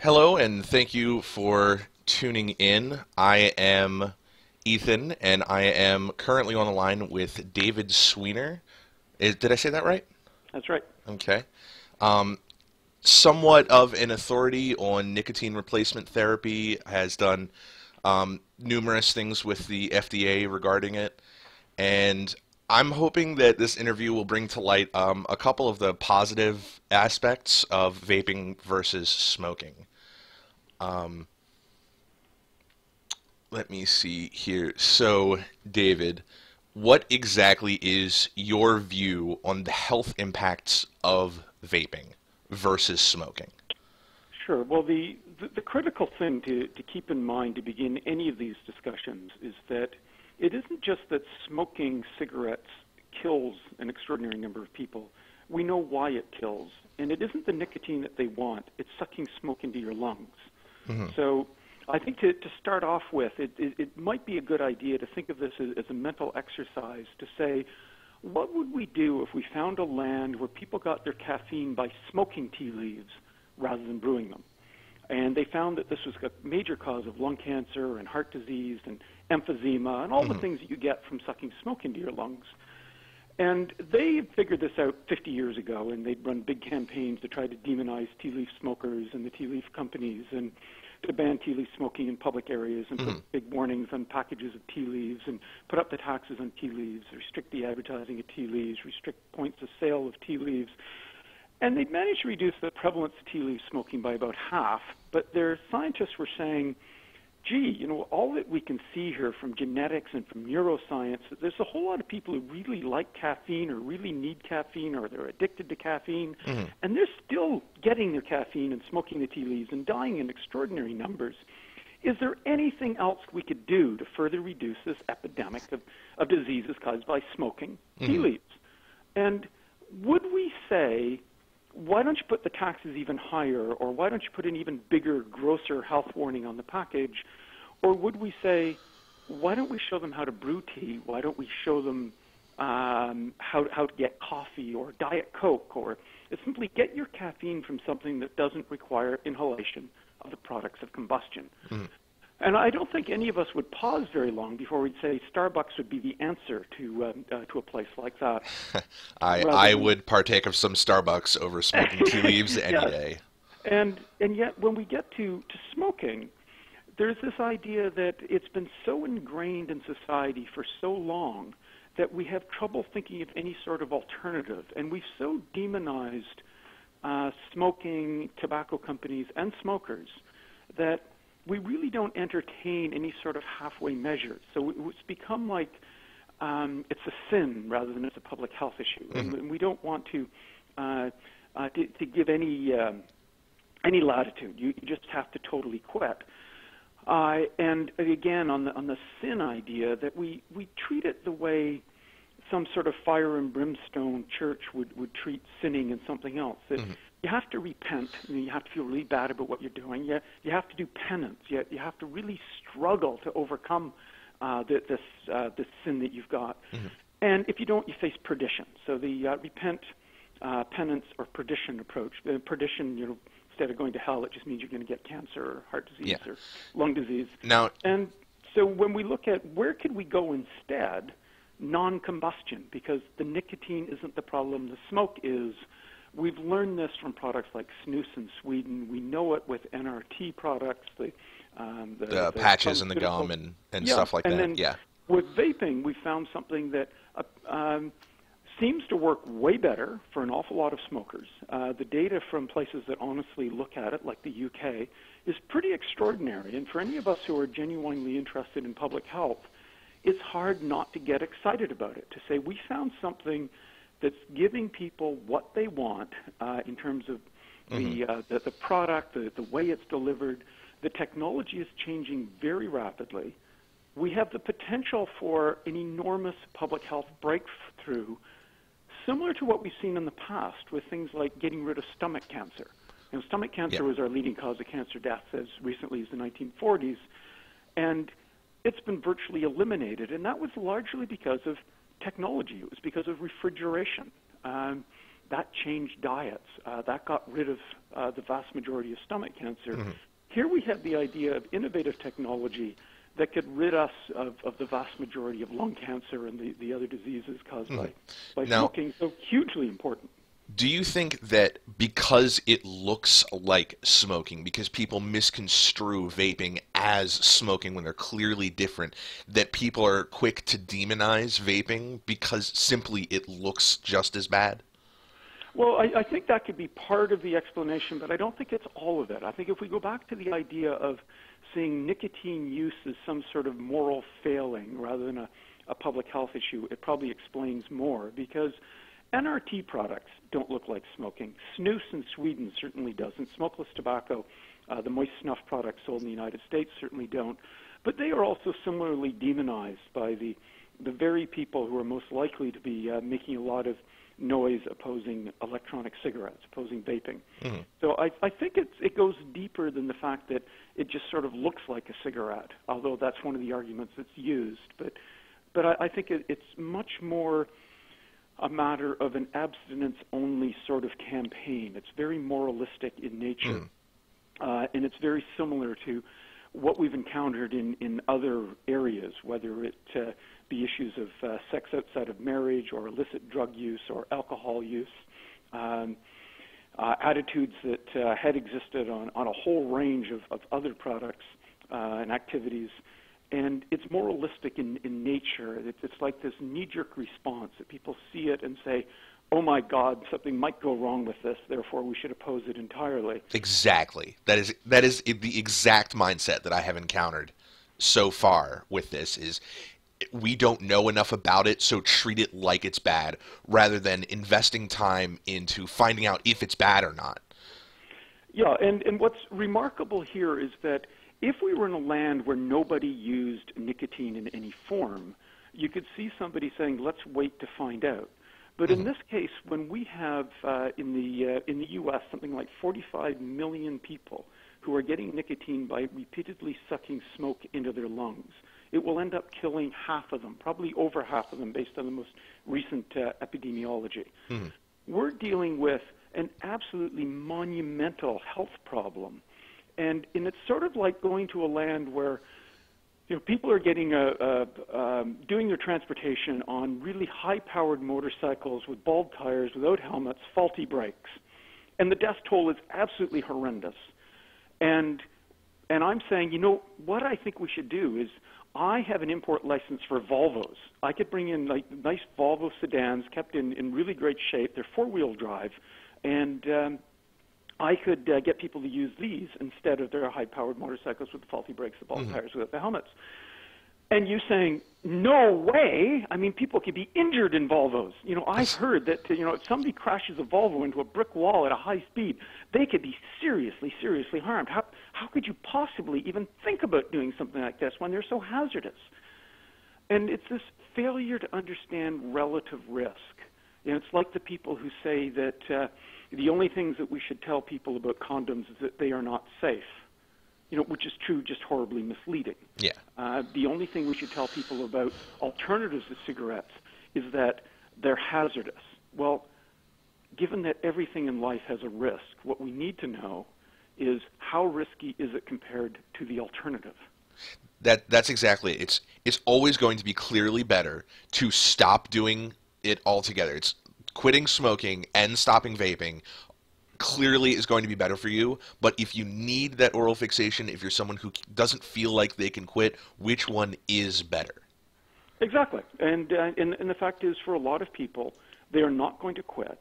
Hello, and thank you for tuning in. I am Ethan, and I am currently on the line with David Sweanor. Did I say that right? That's right. Okay. Um, Somewhat of an authority on nicotine replacement therapy, has done numerous things with the FDA regarding it, and I'm hoping that this interview will bring to light a couple of the positive aspects of vaping versus smoking. Um, Let me see here. So, David, what exactly is your view on the health impacts of vaping versus smoking? Sure. Well, the critical thing to keep in mind to begin any of these discussions is that it isn't just that smoking cigarettes kills an extraordinary number of people. We know why it kills. And it isn't the nicotine that they want. It's sucking smoke into your lungs. Hmm. So I think to start off with, it might be a good idea to think of this as a mental exercise to say, what would we do if we found a land where people got their caffeine by smoking tea leaves rather than brewing them? And they found that this was a major cause of lung cancer and heart disease and emphysema and all the Hmm. things that you get from sucking smoke into your lungs. And they figured this out 50 years ago, and they'd run big campaigns to try to demonize tea leaf smokers and the tea leaf companies and to ban tea leaf smoking in public areas and Hmm. put big warnings on packages of tea leaves and put up the taxes on tea leaves, restrict the advertising of tea leaves, restrict points of sale of tea leaves. And they managed to reduce the prevalence of tea leaf smoking by about half, but their scientists were saying, gee, all that we can see here from genetics and from neuroscience, that there's a whole lot of people who really like caffeine or really need caffeine or they're addicted to caffeine, Hmm. and they're still getting their caffeine and smoking the tea leaves and dying in extraordinary numbers. Is there anything else we could do to further reduce this epidemic of diseases caused by smoking tea Hmm. leaves? And would we say, why don't you put the taxes even higher, or why don't you put an even bigger, grosser health warning on the package? Or would we say, why don't we show them how to brew tea? Why don't we show them how to get coffee or Diet Coke, or simply get your caffeine from something that doesn't require inhalation of the products of combustion? Hmm. And I don't think any of us would pause very long before we'd say Starbucks would be the answer to a place like that. Rather I than would partake of some Starbucks over smoking tea leaves any yes, day. and yet when we get to smoking, there's this idea that it's been so ingrained in society for so long that we have trouble thinking of any sort of alternative, and we've so demonized smoking, tobacco companies, and smokers that we really don't entertain any sort of halfway measures. So it's become like it's a sin rather than it's a public health issue, Hmm. and we don't want to give any latitude. You just have to totally quit. And again, on the sin idea, that we treat it the way some sort of fire and brimstone church would treat sinning and something else. That Hmm. you have to repent, and you have to feel really bad about what you're doing. You have to do penance. You have to really struggle to overcome this sin that you've got. Hmm. And if you don't, you face perdition. So the repent, penance, or perdition approach. Perdition, instead of going to hell, it just means you're going to get cancer or heart disease Yeah. or lung disease. Now, And so when we look at where could we go instead, non-combustion, because the nicotine isn't the problem, the smoke is. We've learned this from products like snus in Sweden. We know it with NRT products, the the patches and the pharmaceutical. gum and Yeah, stuff like and that. then Yeah. with vaping, we found something that seems to work way better for an awful lot of smokers. The data from places that honestly look at it, like the UK, is pretty extraordinary. And for any of us who are genuinely interested in public health, it's hard not to get excited about it, to say we found something that's giving people what they want in terms of Hmm. the product, the way it's delivered. The technology is changing very rapidly. We have the potential for an enormous public health breakthrough, similar to what we've seen in the past with things like getting rid of stomach cancer. Stomach cancer Yeah. was our leading cause of cancer deaths as recently as the 1940s, and it's been virtually eliminated, and that was largely because of technology. It was because of refrigeration. that changed diets. That got rid of the vast majority of stomach cancer. Mm-hmm. Here we have the idea of innovative technology that could rid us of the vast majority of lung cancer and the other diseases caused by Now, smoking. So hugely important. do you think that because it looks like smoking, because people misconstrue vaping as smoking when they're clearly different, that people are quick to demonize vaping because simply it looks just as bad? Well, I think that could be part of the explanation, but I don't think it's all of it. I think if we go back to the idea of seeing nicotine use as some sort of moral failing rather than a public health issue, it probably explains more, because NRT products don't look like smoking. Snus in Sweden certainly doesn't. Smokeless tobacco, the moist snuff products sold in the United States certainly don't. But they are also similarly demonized by the very people who are most likely to be making a lot of noise opposing electronic cigarettes, opposing vaping. Mm-hmm. So I think it goes deeper than the fact that it just sort of looks like a cigarette, although that's one of the arguments that's used. But I think it's much more a matter of an abstinence-only sort of campaign. It's very moralistic in nature, and it's very similar to what we've encountered in other areas, whether it be issues of sex outside of marriage or illicit drug use or alcohol use, attitudes that had existed on a whole range of other products and activities. And it's moralistic in nature. It's like this knee-jerk response that people see it and say, oh my God, something might go wrong with this, therefore we should oppose it entirely. Exactly. That is the exact mindset that I have encountered so far with this is we don't know enough about it, so treat it like it's bad, rather than investing time into finding out if it's bad or not. Yeah, and what's remarkable here is that if we were in a land where nobody used nicotine in any form, you could see somebody saying, let's wait to find out. But in this case, when we have in the U.S. something like 45 million people who are getting nicotine by repeatedly sucking smoke into their lungs, it will end up killing half of them, probably over half of them based on the most recent epidemiology. Mm-hmm. We're dealing with an absolutely monumental health problem. And it's sort of like going to a land where people are getting doing their transportation on really high-powered motorcycles with bald tires, without helmets, faulty brakes, and the death toll is absolutely horrendous. And I'm saying, what I think we should do is, I have an import license for Volvos. I could bring in like nice Volvo sedans, kept in really great shape. They're four-wheel drive, and I could get people to use these instead of their high-powered motorcycles with the faulty brakes, the bald tires without the helmets. And you saying, no way? I mean, people could be injured in Volvos. I've heard that, if somebody crashes a Volvo into a brick wall at a high speed, they could be seriously, seriously harmed. How could you possibly even think about doing something like this when they're so hazardous? And it's this failure to understand relative risk. It's like the people who say that the only things that we should tell people about condoms is that they are not safe, which is true, just horribly misleading. Yeah. The only thing we should tell people about alternatives to cigarettes is that they're hazardous. Well, given that everything in life has a risk, what we need to know is how risky is it compared to the alternative. That's exactly it. It's always going to be clearly better to stop doing it altogether. It's quitting smoking and stopping vaping clearly is going to be better for you, but if you need that oral fixation, if you're someone who doesn't feel like they can quit, which one is better? Exactly. And the fact is, for a lot of people, they are not going to quit.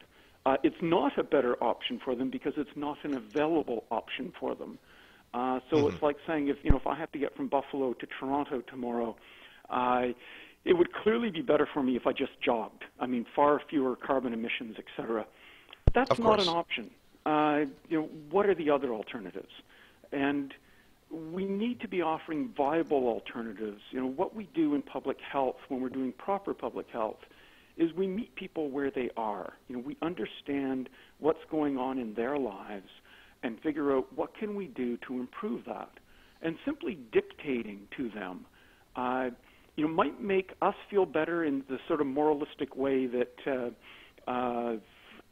It's not a better option for them because it's not an available option for them. So it's like saying, if I have to get from Buffalo to Toronto tomorrow, it would clearly be better for me if I just jogged. I mean, far fewer carbon emissions, etc. That's not an option. What are the other alternatives? And we need to be offering viable alternatives. What we do in public health when we're doing proper public health is we meet people where they are. We understand what's going on in their lives and figure out what can we do to improve that. And simply dictating to them might make us feel better in the sort of moralistic way that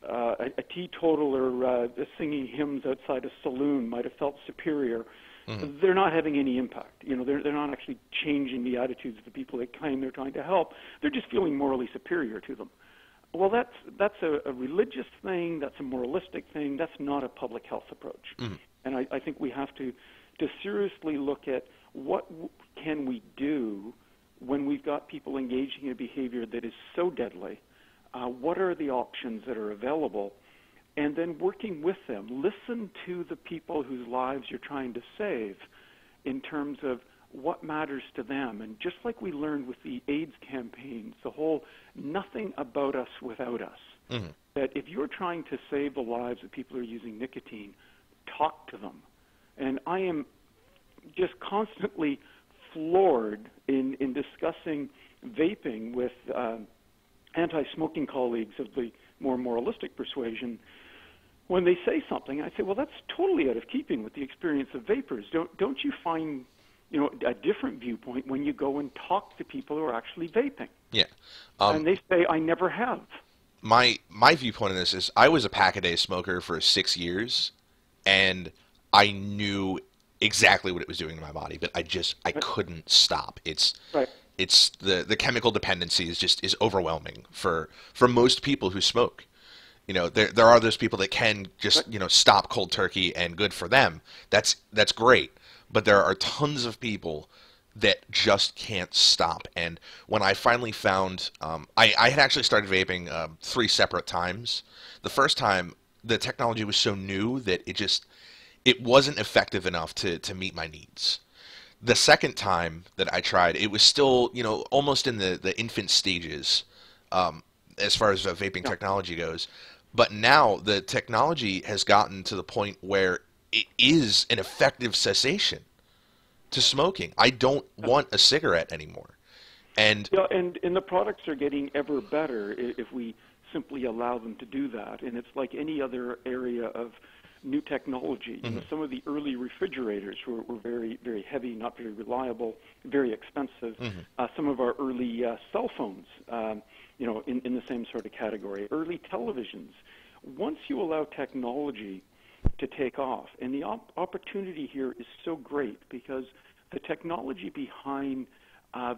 a teetotaler singing hymns outside a saloon might have felt superior. Mm-hmm. They're not having any impact. They're not actually changing the attitudes of the people they claim they're trying to help. They're just feeling morally superior to them. Well, that's a religious thing. That's a moralistic thing. That's not a public health approach. Mm-hmm. And I think we have to seriously look at what can we do when we've got people engaging in a behavior that is so deadly. What are the options that are available? And then working with them. Listen to the people whose lives you're trying to save in terms of what matters to them. And just like we learned with the AIDS campaigns, the whole nothing about us without us, mm-hmm. that if you're trying to save the lives of people who are using nicotine, talk to them. And I am just constantly floored in discussing vaping with anti-smoking colleagues of the more moralistic persuasion. When they say something, I say, well, that's totally out of keeping with the experience of vapers. Don't you find, a different viewpoint when you go and talk to people who are actually vaping? Yeah. And they say, I never have. My viewpoint on this is I was a pack-a-day smoker for 6 years, and I knew exactly what it was doing to my body, but I couldn't stop. It's the chemical dependency is overwhelming for most people who smoke. There are those people that can just stop cold turkey, and good for them. That's great. But there are tons of people that just can't stop. And when I finally found, I had actually started vaping 3 separate times. The first time, the technology was so new that it wasn't effective enough to meet my needs. The second time that I tried, it was still almost in the infant stages as far as vaping technology goes. But now the technology has gotten to the point where it is an effective cessation to smoking. I don't want a cigarette anymore. And the products are getting ever better if we simply allow them to do that. And it's like any other area of new technology. Mm-hmm. Some of the early refrigerators were very, very heavy, not very reliable, very expensive. Mm-hmm. Some of our early cell phones, in the same sort of category. Early televisions. Once you allow technology to take off, and the opportunity here is so great because the technology behind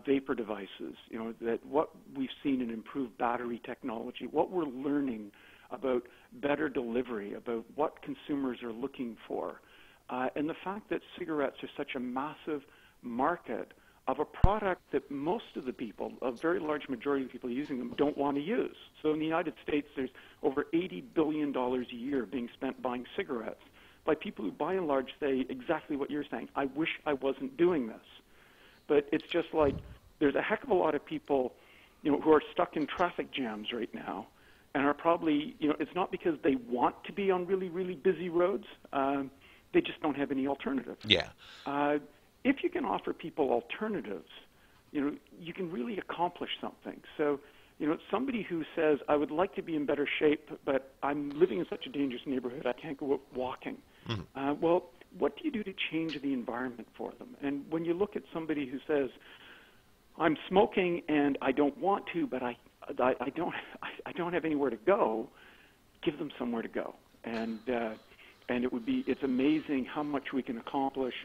vapor devices, that what we've seen in improved battery technology, what we're learning about better delivery, about what consumers are looking for, and the fact that cigarettes are such a massive market of a product that most of the people, a very large majority of the people using them, don't want to use. So in the United States, there's over $80 billion a year being spent buying cigarettes by people who, by and large, say exactly what you're saying. I wish I wasn't doing this. But it's just like there's a heck of a lot of people, who are stuck in traffic jams right now and are probably, it's not because they want to be on really, really busy roads. They just don't have any alternative. Yeah. If you can offer people alternatives, you can really accomplish something. So, somebody who says, I would like to be in better shape, but I'm living in such a dangerous neighborhood, I can't go out walking. Mm-hmm. Well, what do you do to change the environment for them? And when you look at somebody who says, I'm smoking and I don't want to, but I don't have anywhere to go, give them somewhere to go. And it's amazing how much we can accomplish.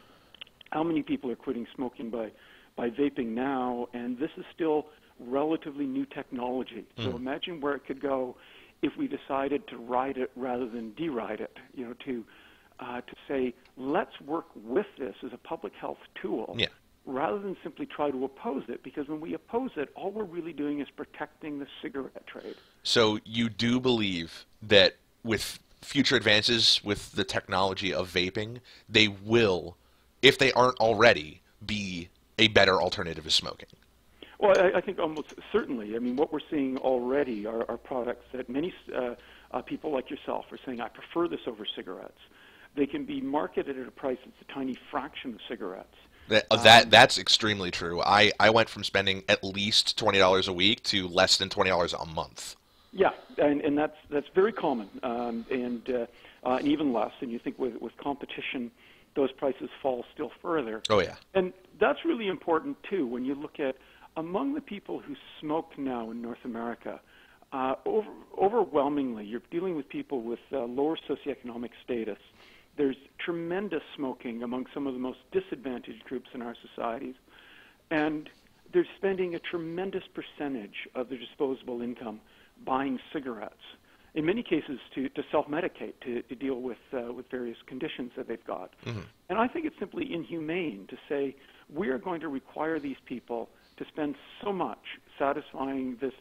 How many people are quitting smoking by vaping now? And this is still relatively new technology. So imagine where it could go if we decided to ride it rather than deride it. To say, let's work with this as a public health tool, rather than simply try to oppose it. Because when we oppose it, all we're really doing is protecting the cigarette trade. So you do believe that with future advances with the technology of vaping, they will, if they aren't already, be a better alternative to smoking? Well, I think almost certainly. I mean, what we're seeing already are products that many people like yourself are saying, I prefer this over cigarettes. They can be marketed at a price that's a tiny fraction of cigarettes. That's extremely true. I went from spending at least $20 a week to less than $20 a month. Yeah, and that's very common, and even less. And you think with competition, those prices fall still further. Oh, yeah. And that's really important, too, when you look at among the people who smoke now in North America, Overwhelmingly, you're dealing with people with lower socioeconomic status. There's tremendous smoking among some of the most disadvantaged groups in our societies, and they're spending a tremendous percentage of their disposable income buying cigarettes, in many cases to self-medicate, to deal with various conditions that they've got. Mm-hmm. And I think it's simply inhumane to say we are going to require these people to spend so much satisfying this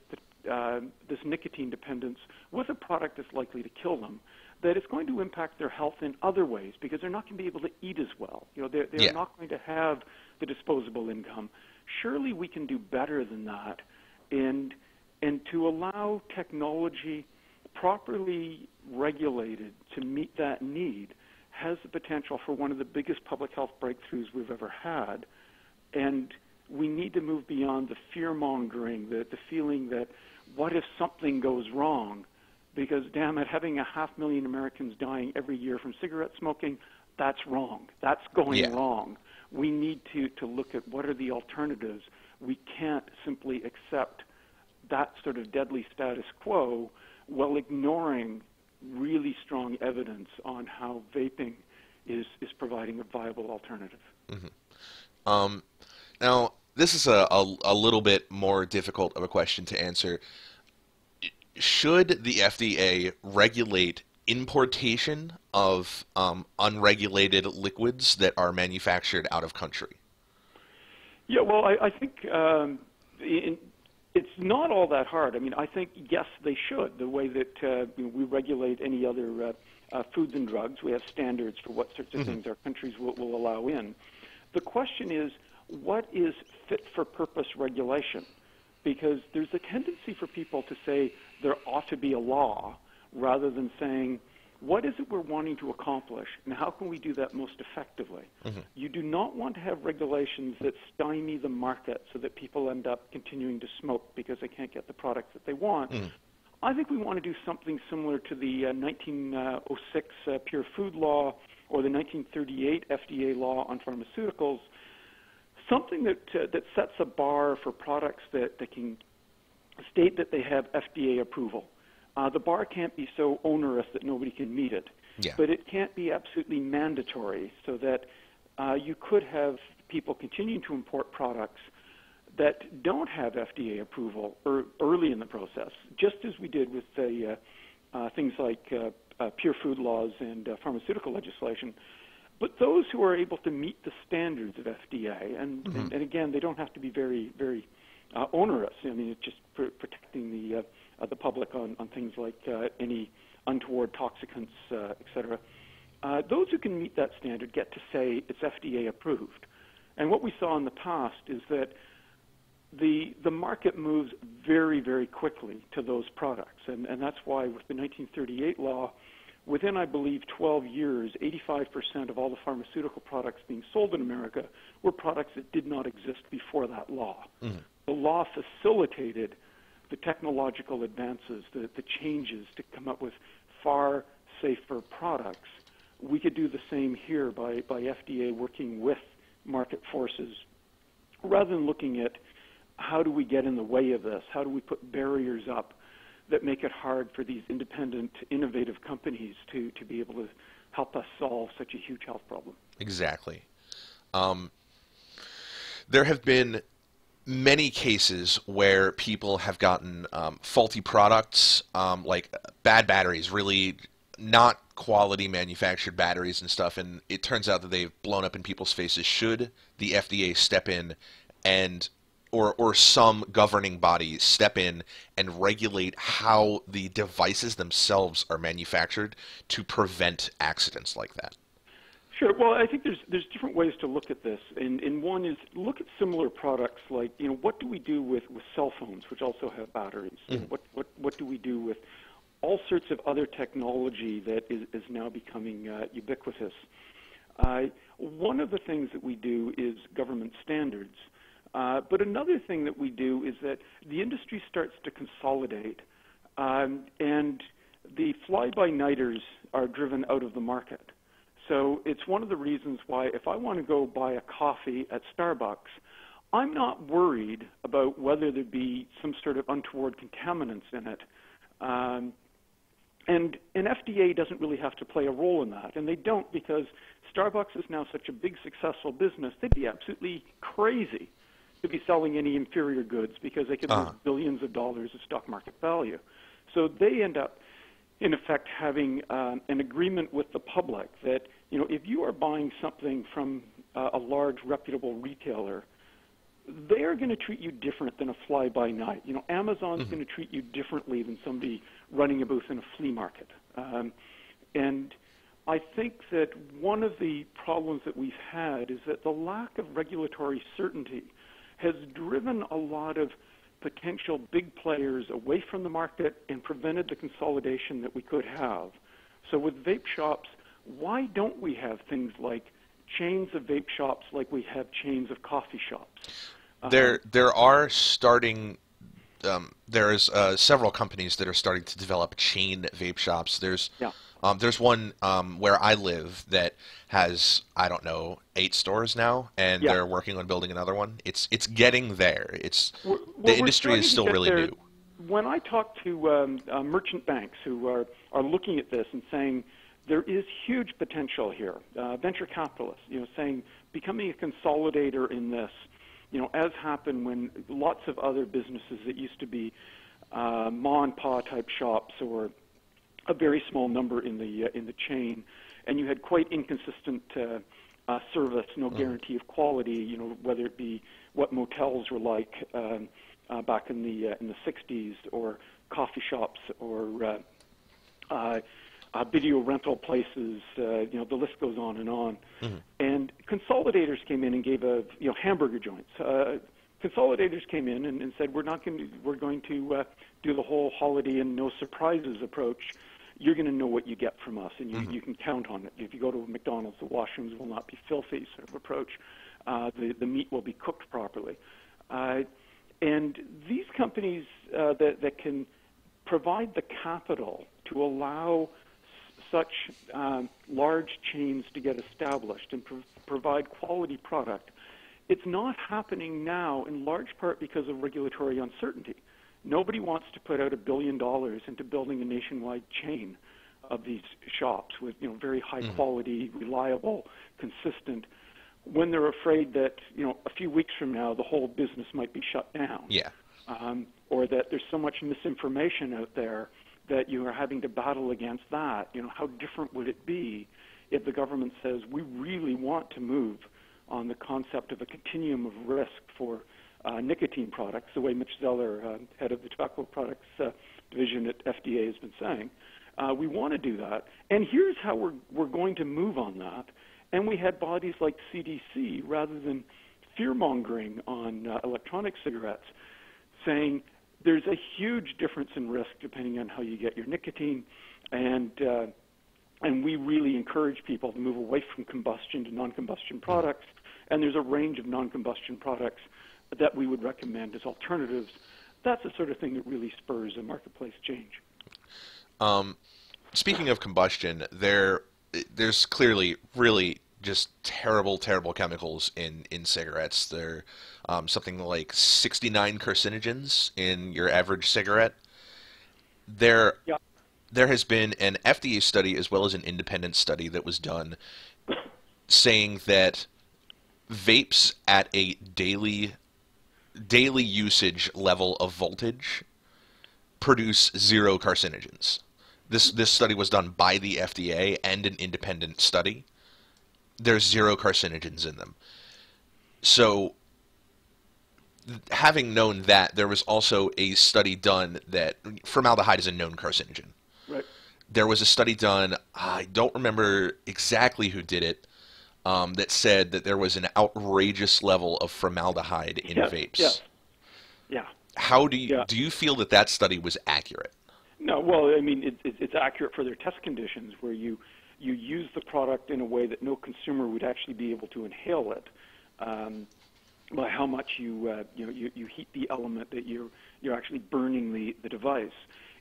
nicotine dependence with a product that's likely to kill them, that it's going to impact their health in other ways because they're not going to be able to eat as well. They're Yeah. not going to have the disposable income. Surely we can do better than that, and to allow technology properly regulated to meet that need has the potential for one of the biggest public health breakthroughs we've ever had. And we need to move beyond the fear-mongering, the feeling that what if something goes wrong? Because, damn it, having 500,000 Americans dying every year from cigarette smoking, that's wrong. That's going wrong. We need to look at what are the alternatives. We can't simply accept that sort of deadly status quo while ignoring really strong evidence on how vaping is providing a viable alternative. Mm-hmm. Now, this is a little bit more difficult of a question to answer. Should the FDA regulate importation of unregulated liquids that are manufactured out of country? Yeah, well, I think it's not all that hard. I mean, I think, yes, they should. The way that we regulate any other foods and drugs, we have standards for what sorts of Mm-hmm. things our countries will allow in. The question is, what is fit-for-purpose regulation? Because there's a tendency for people to say there ought to be a law rather than saying, what is it we're wanting to accomplish, and how can we do that most effectively? Mm-hmm. You do not want to have regulations that stymie the market so that people end up continuing to smoke because they can't get the products that they want. Mm-hmm. I think we want to do something similar to the 1906 Pure Food Law or the 1938 FDA law on pharmaceuticals, something that sets a bar for products that can state that they have FDA approval. The bar can't be so onerous that nobody can meet it, but it can't be absolutely mandatory so that you could have people continuing to import products that don't have FDA approval early in the process, just as we did with the things like pure food laws and pharmaceutical legislation. But those who are able to meet the standards of FDA, and again, they don't have to be very, very onerous. I mean, it's just protecting the public on things like any untoward toxicants, et cetera. Those who can meet that standard get to say it's FDA approved. And what we saw in the past is that the market moves very, very quickly to those products. And that's why with the 1938 law, within, I believe, 12 years, 85% of all the pharmaceutical products being sold in America were products that did not exist before that law. Mm-hmm. The law facilitated the technological advances, the changes to come up with far safer products. We could do the same here by FDA working with market forces rather than looking at how do we get in the way of this, how do we put barriers up that make it hard for these independent, innovative companies to be able to help us solve such a huge health problem. Exactly. There have been many cases where people have gotten faulty products, like bad batteries, really not quality manufactured batteries and stuff, and it turns out that they've blown up in people's faces. Should the FDA step in and or some governing body step in and regulate how the devices themselves are manufactured to prevent accidents like that? Sure. Well, I think there's different ways to look at this, and one is look at similar products like, what do we do with cell phones, which also have batteries? Mm-hmm. What do we do with all sorts of other technology that is now becoming ubiquitous? One of the things that we do is government standards. But another thing that we do is that the industry starts to consolidate, and the fly-by-nighters are driven out of the market. So it's one of the reasons why if I want to go buy a coffee at Starbucks, I'm not worried about whether there be some sort of untoward contaminants in it. And FDA doesn't really have to play a role in that, and they don't, because Starbucks is now such a big, successful business. They'd be absolutely crazy to be selling any inferior goods, because they could lose billions of dollars of stock market value. So they end up, in effect, having an agreement with the public that, if you are buying something from a large, reputable retailer, they are going to treat you different than a fly-by-night. Amazon's going to treat you differently than somebody running a booth in a flea market. And I think that one of the problems that we've had is that the lack of regulatory certainty has driven a lot of potential big players away from the market and prevented the consolidation that we could have. So with vape shops, why don't we have things like chains of vape shops like we have chains of coffee shops? There are starting. There's several companies that are starting to develop chain vape shops. There's one where I live that has, I don't know, 8 stores now, and they're working on building another one. It's getting there. The industry is still really new. When I talk to merchant banks who are looking at this and saying there is huge potential here, venture capitalists, saying becoming a consolidator in this, as happened when lots of other businesses that used to be ma and pa type shops, or a very small number in the chain, and you had quite inconsistent service, no guarantee of quality. Whether it be what motels were like back in the 60s, or coffee shops, or video rental places. The list goes on and on. And consolidators came in and gave hamburger joints. Consolidators came in and said, we're going to do the whole holiday and no surprises approach. You're going to know what you get from us, and you can count on it. If you go to a McDonald's, the washrooms will not be filthy, sort of approach. The meat will be cooked properly. And these companies that can provide the capital to allow such large chains to get established and provide quality product, it's not happening now, in large part because of regulatory uncertainty. Nobody wants to put out $1 billion into building a nationwide chain of these shops with very high quality, reliable, consistent, when they're afraid that a few weeks from now the whole business might be shut down. Or that there's so much misinformation out there that you are having to battle against that. How different would it be if the government says we really want to move on the concept of a continuum of risk for nicotine products, the way Mitch Zeller, head of the tobacco products division at FDA, has been saying. We want to do that, and here's how we're going to move on that. And we had bodies like CDC, rather than fear-mongering on electronic cigarettes, saying there's a huge difference in risk depending on how you get your nicotine, and we really encourage people to move away from combustion to non-combustion products, and there's a range of non-combustion products that we would recommend as alternatives. That's the sort of thing that really spurs a marketplace change. Speaking of combustion, there's clearly really just terrible chemicals in cigarettes. There something like 69 carcinogens in your average cigarette. There has been an FDA study as well as an independent study that was done saying that vapes at a daily usage level of voltage produce 0 carcinogens. This study was done by the FDA and an independent study. There's 0 carcinogens in them. So, having known that, there was also a study done that formaldehyde is a known carcinogen. Right. There was a study done, I don't remember exactly who did it, that said that there was an outrageous level of formaldehyde in vapes. Yeah. How do you feel that study was accurate? No, well, I mean, it's accurate for their test conditions, where you use the product in a way that no consumer would actually be able to inhale it, by how much you heat the element that you're actually burning the device.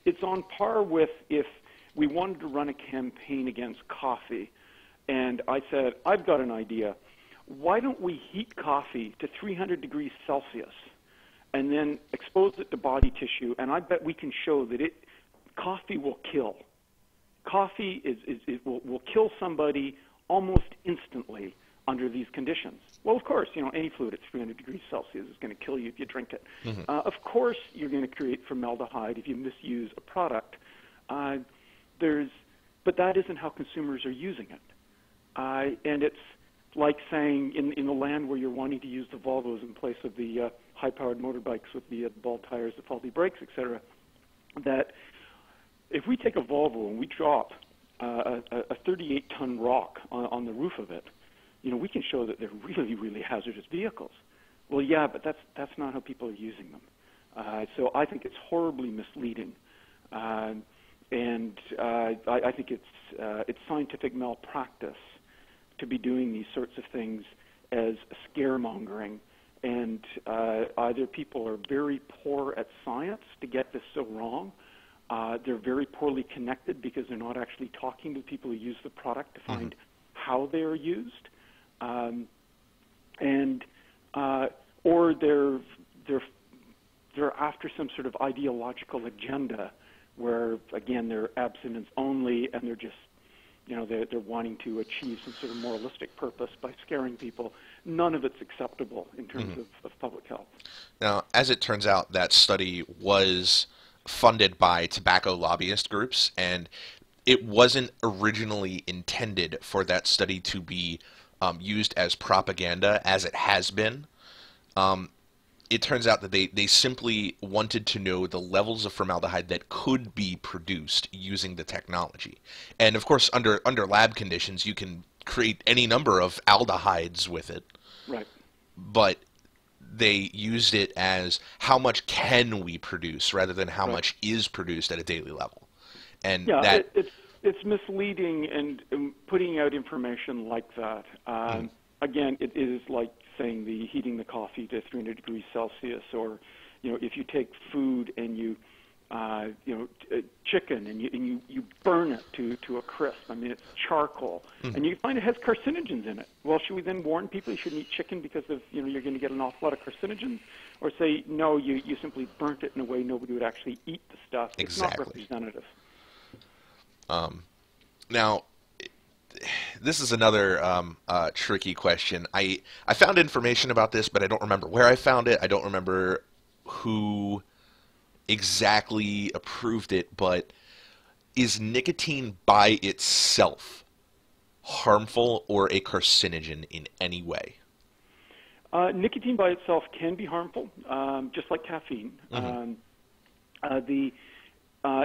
It's on par with if we wanted to run a campaign against coffee, and I said, I've got an idea. why don't we heat coffee to 300 degrees Celsius and then expose it to body tissue, and I bet we can show that coffee will kill. Coffee will kill somebody almost instantly under these conditions. Well, of course, any fluid at 300 degrees Celsius is going to kill you if you drink it. Mm-hmm. Of course, you're going to create formaldehyde if you misuse a product. But that isn't how consumers are using it. And it's like saying in the land where you're wanting to use the Volvos in place of the high-powered motorbikes with the bald tires, the faulty brakes, etc., that if we take a Volvo and we drop a 38-ton rock on the roof of it, we can show that they're really, really hazardous vehicles. Well, yeah, but that's not how people are using them. So I think it's horribly misleading, and I think it's scientific malpractice to be doing these sorts of things as scaremongering. And either people are very poor at science to get this so wrong, they're very poorly connected because they're not actually talking to people who use the product to find how they are used, or they're after some sort of ideological agenda where, again, they're abstinence only and they're just, they're wanting to achieve some sort of moralistic purpose by scaring people. None of it's acceptable in terms of public health. Now, as it turns out, that study was funded by tobacco lobbyist groups, and it wasn't originally intended for that study to be used as propaganda, as it has been. It turns out that they simply wanted to know the levels of formaldehyde that could be produced using the technology. And of course, under lab conditions, you can create any number of aldehydes with it. Right. But they used it as how much can we produce rather than how much is produced at a daily level. And yeah, it's misleading and putting out information like that. Again, it is like saying heating the coffee to 300 degrees Celsius, or if you take food and you chicken and you burn it to a crisp. I mean, it's charcoal, and you find it has carcinogens in it. Well, should we then warn people you shouldn't eat chicken because of you're going to get an awful lot of carcinogens, or say no, you simply burnt it in a way nobody would actually eat the stuff. Exactly. It's not representative. Now, this is another tricky question. I found information about this, but I don't remember where I found it. I don't remember who exactly approved it, but is nicotine by itself harmful or a carcinogen in any way? Nicotine by itself can be harmful, just like caffeine.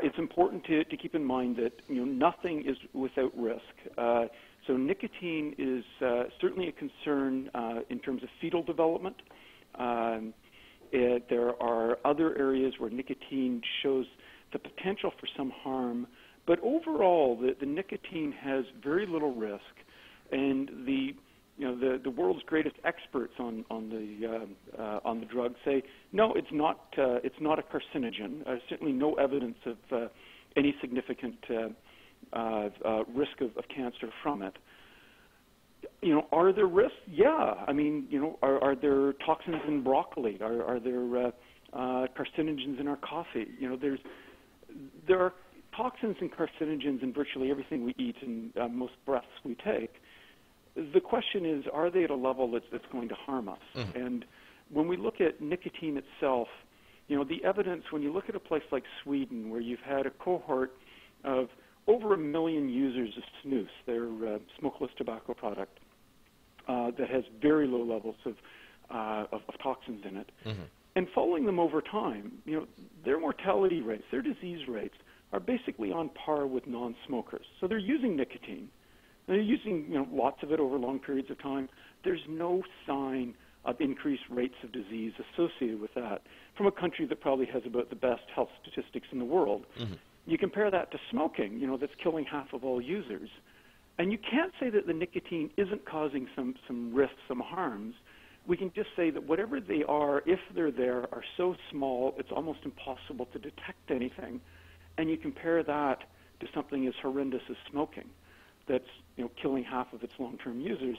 It's important to keep in mind that nothing is without risk. So nicotine is certainly a concern in terms of fetal development. There are other areas where nicotine shows the potential for some harm, but overall, the nicotine has very little risk, and the world's greatest experts on the drug say no, it's not a carcinogen. Certainly, no evidence of any significant risk of cancer from it. Are there risks? Yeah. I mean, are there toxins in broccoli? Are there carcinogens in our coffee? There are toxins and carcinogens in virtually everything we eat and most breaths we take. The question is, are they at a level that's going to harm us? And when we look at nicotine itself, the evidence, when you look at a place like Sweden, where you've had a cohort of over 1 million users of snus, their smokeless tobacco product, that has very low levels of toxins in it, and following them over time, their mortality rates, their disease rates, are basically on par with non-smokers. So they're using nicotine. They're using lots of it over long periods of time. There's no sign of increased rates of disease associated with that from a country that probably has about the best health statistics in the world. You compare that to smoking, that's killing half of all users, and you can't say that the nicotine isn't causing some risks, some harms. We can just say that whatever they are, if they're there, are so small it's almost impossible to detect anything. And you compare that to something as horrendous as smoking, that's killing half of its long-term users.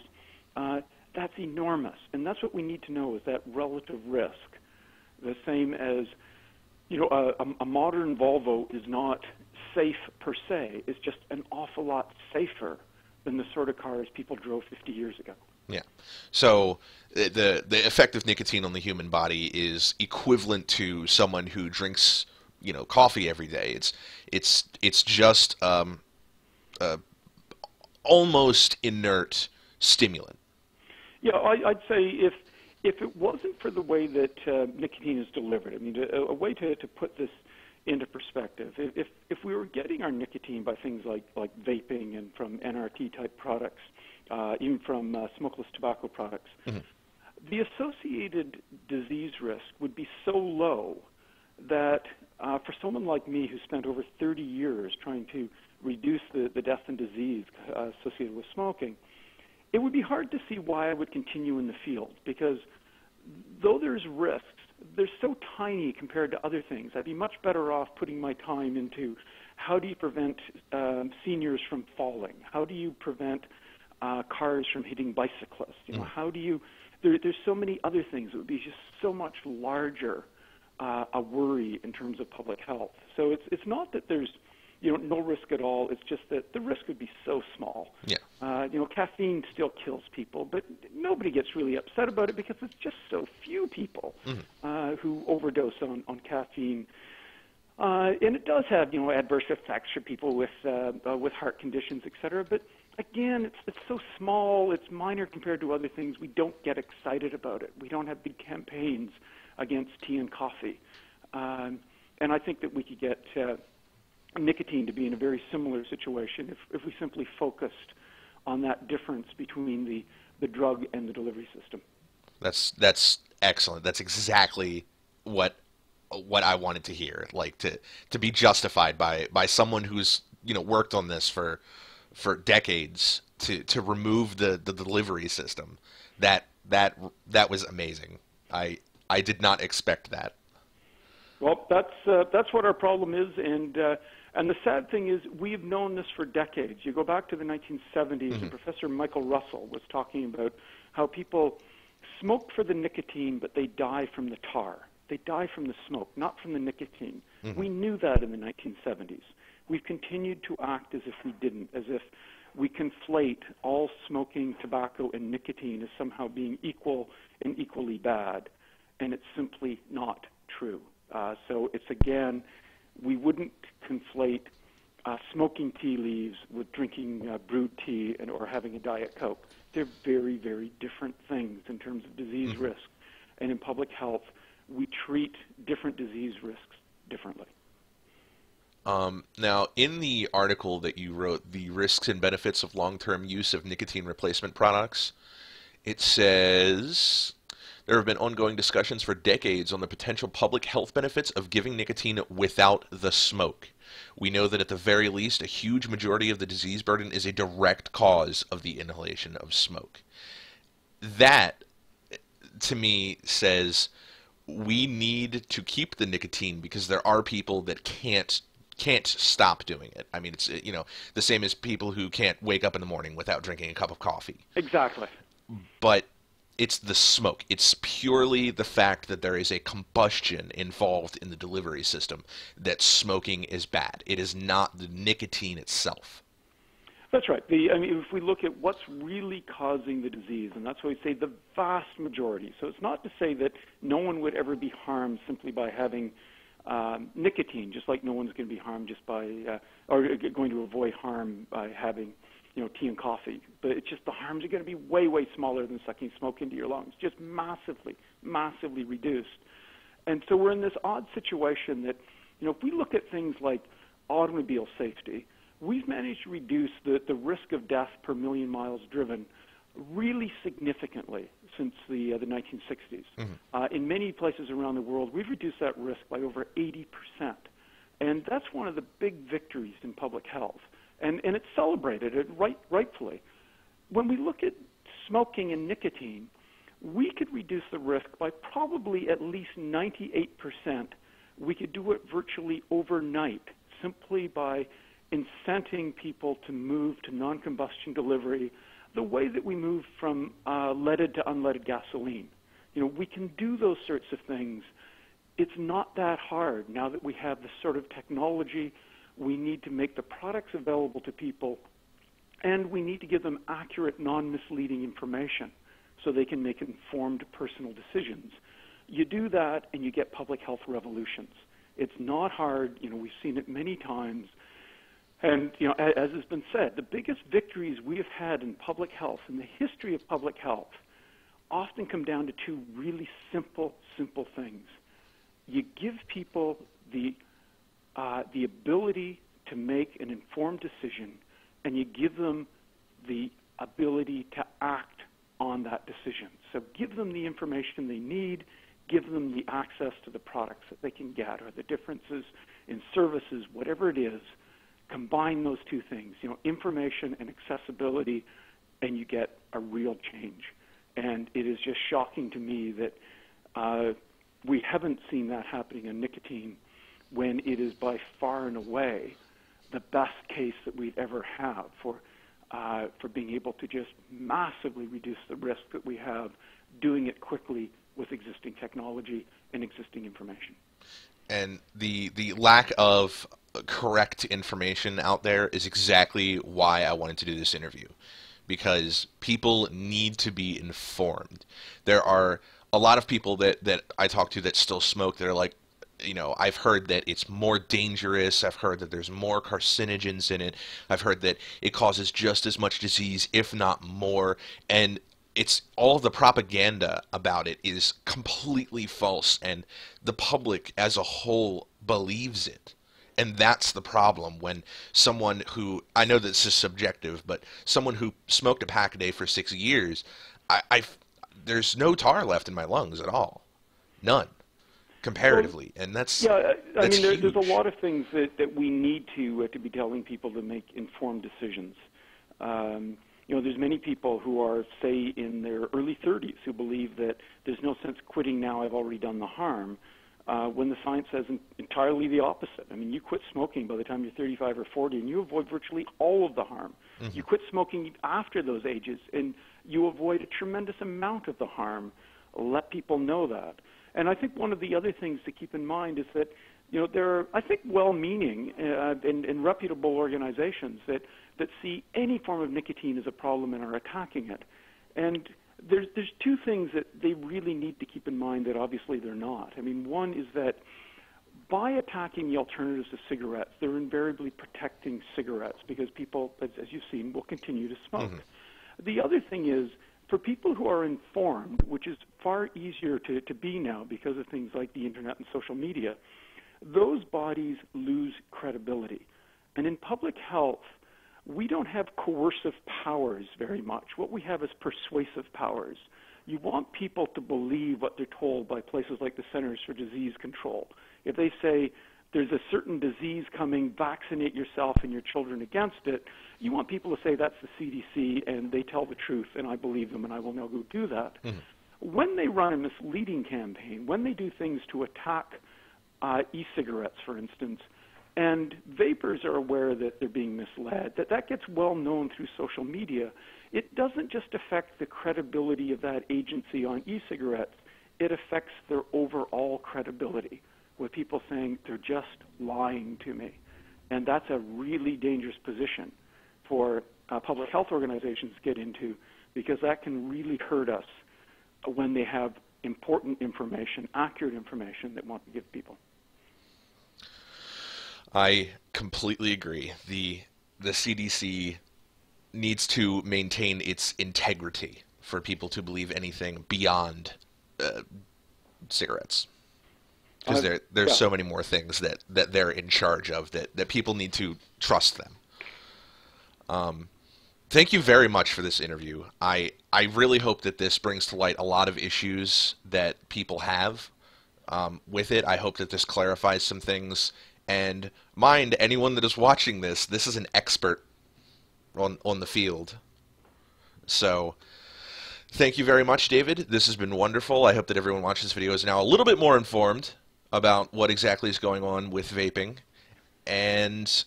that's enormous. And that's what we need to know, is that relative risk. The same as, a modern Volvo is not safe per se. It's just an awful lot safer than the sort of cars people drove 50 years ago. Yeah. So the effect of nicotine on the human body is equivalent to someone who drinks, coffee every day. It's just almost inert stimulant. Yeah, I'd say if it wasn't for the way that nicotine is delivered, I mean, a way to put this into perspective, if we were getting our nicotine by things like vaping and from NRT type products, even from smokeless tobacco products, Mm-hmm. the associated disease risk would be so low that for someone like me who spent over 30 years trying to reduce the death and disease associated with smoking, it would be hard to see why I would continue in the field, because though there's risks, they're so tiny compared to other things. I'd be much better off putting my time into how do you prevent seniors from falling? How do you prevent cars from hitting bicyclists? How do you... There's so many other things that would be just so much larger a worry in terms of public health. So it's not that there's no risk at all. It's just that the risk would be so small. Yeah. Caffeine still kills people, but nobody gets really upset about it because it's just so few people who overdose on caffeine. And it does have adverse effects for people with heart conditions, et cetera. But again, it's so small. It's minor compared to other things. We don't get excited about it. We don't have big campaigns against tea and coffee. And I think that we could get nicotine to be in a very similar situation if we simply focused on that difference between the drug and the delivery system. That's excellent. That's exactly what I wanted to hear. Like to be justified by someone who's worked on this for decades to remove the delivery system. That was amazing. I did not expect that. Well, that's what our problem is, and the sad thing is we've known this for decades. You go back to the 1970s, and Professor Michael Russell was talking about how people smoke for the nicotine, but they die from the tar. They die from the smoke, not from the nicotine. We knew that in the 1970s. We've continued to act as if we didn't, as if we conflate all smoking, tobacco, and nicotine as somehow being equal and equally bad, and it's simply not true. So it's, again, we wouldn't conflate smoking tea leaves with drinking brewed tea or having a Diet Coke. They're very, very different things in terms of disease risk. And in public health, we treat different disease risks differently. Now, in the article that you wrote, The Risks and Benefits of Long-Term Use of Nicotine Replacement Products, it says... There have been ongoing discussions for decades on the potential public health benefits of giving nicotine without the smoke. We know that at the very least, a huge majority of the disease burden is a direct cause of the inhalation of smoke. That, to me, says we need to keep the nicotine because there are people that can't stop doing it. I mean, it's the same as people who can't wake up in the morning without drinking a cup of coffee. Exactly. But it's the smoke. It's purely the fact that there is a combustion involved in the delivery system that smoking is bad. It is not the nicotine itself. That's right. If we look at what's really causing the disease, and that's why we say the vast majority. So it's not to say that no one would ever be harmed simply by having nicotine, just like no one's going to be harmed just by, or going to avoid harm by having tea and coffee. But it's just the harms are going to be way, way smaller than sucking smoke into your lungs, just massively, massively reduced. And so we're in this odd situation that, if we look at things like automobile safety, we've managed to reduce the risk of death per million miles driven really significantly since the 1960s. In many places around the world, we've reduced that risk by over 80%. And that's one of the big victories in public health. And it's celebrated rightfully. When we look at smoking and nicotine, we could reduce the risk by probably at least 98%. We could do it virtually overnight simply by incenting people to move to non-combustion delivery, the way that we moved from leaded to unleaded gasoline. We can do those sorts of things. It's not that hard now that we have this sort of technology. We need to make the products available to people, and we need to give them accurate, non-misleading information so they can make informed personal decisions. You do that, and you get public health revolutions. It's not hard. We've seen it many times. And, as has been said, the biggest victories we have had in public health, in the history of public health, often come down to two really simple things. You give people the ability to make an informed decision, and you give them the ability to act on that decision. So give them the information they need, give them the access to the products that they can get, or the differences in services, whatever it is. Combine those two things, information and accessibility, and you get a real change. And it is just shocking to me that we haven't seen that happening in nicotine, when it is by far and away the best case that we've ever had for being able to just massively reduce the risk that we have, doing it quickly with existing technology and existing information. And the lack of correct information out there is exactly why I wanted to do this interview, because people need to be informed. There are a lot of people that I talk to that still smoke that are like, I've heard that it's more dangerous. I've heard that there's more carcinogens in it. I've heard that it causes just as much disease, if not more. And it's all the propaganda about it is completely false, and the public as a whole believes it. And that's the problem when someone who, I know this is subjective, but someone who smoked a pack a day for 6 years, there's no tar left in my lungs at all. None. Comparatively. And that's there's a lot of things that we need to be telling people to make informed decisions. There's many people who are, say, in their early 30s who believe that there's no sense quitting now, I've already done the harm, when the science says entirely the opposite. You quit smoking by the time you're 35 or 40, and you avoid virtually all of the harm. Mm-hmm. You quit smoking after those ages, and you avoid a tremendous amount of the harm. Let people know that. And I think one of the other things to keep in mind is that, there are, I think, well-meaning and reputable organizations that see any form of nicotine as a problem and are attacking it. And there's two things that they really need to keep in mind that obviously they're not. One is that by attacking the alternatives to cigarettes, they're invariably protecting cigarettes because people, as you've seen, will continue to smoke. Mm-hmm. The other thing is, for people who are informed, which is far easier to be now because of things like the internet and social media, those bodies lose credibility. And in public health, we don't have coercive powers very much. What we have is persuasive powers. You want people to believe what they're told by places like the Centers for Disease Control. If they say there's a certain disease coming, vaccinate yourself and your children against it, you want people to say that's the CDC and they tell the truth and I believe them and I will now go do that. Mm-hmm. When they run a misleading campaign, when they do things to attack e-cigarettes, for instance, and vapors are aware that they're being misled, that gets well known through social media, it doesn't just affect the credibility of that agency on e-cigarettes, it affects their overall credibility, with people saying they're just lying to me. And that's a really dangerous position for public health organizations to get into, because that can really hurt us when they have important information, accurate information that want to give people. I completely agree. The CDC needs to maintain its integrity for people to believe anything beyond cigarettes. Because there's so many more things that they're in charge of that people need to trust them. Thank you very much for this interview. I really hope that this brings to light a lot of issues that people have with it. I hope that this clarifies some things. And mind, anyone that is watching this is an expert on the field. So thank you very much, David. This has been wonderful. I hope that everyone watching this video is now a little bit more informed about what exactly is going on with vaping. And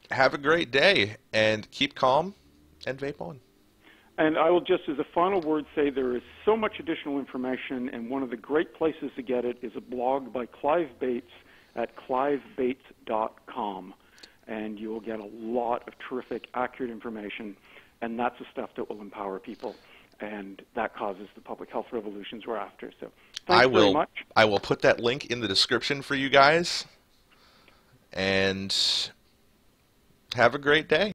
have a great day, and keep calm, vape on. And I will just, as a final word, say there is so much additional information, and one of the great places to get it is a blog by Clive Bates at clivebates.com. And you will get a lot of terrific, accurate information, and that's the stuff that will empower people, and that causes the public health revolutions we're after. So thanks very much. I will put that link in the description for you guys, and have a great day.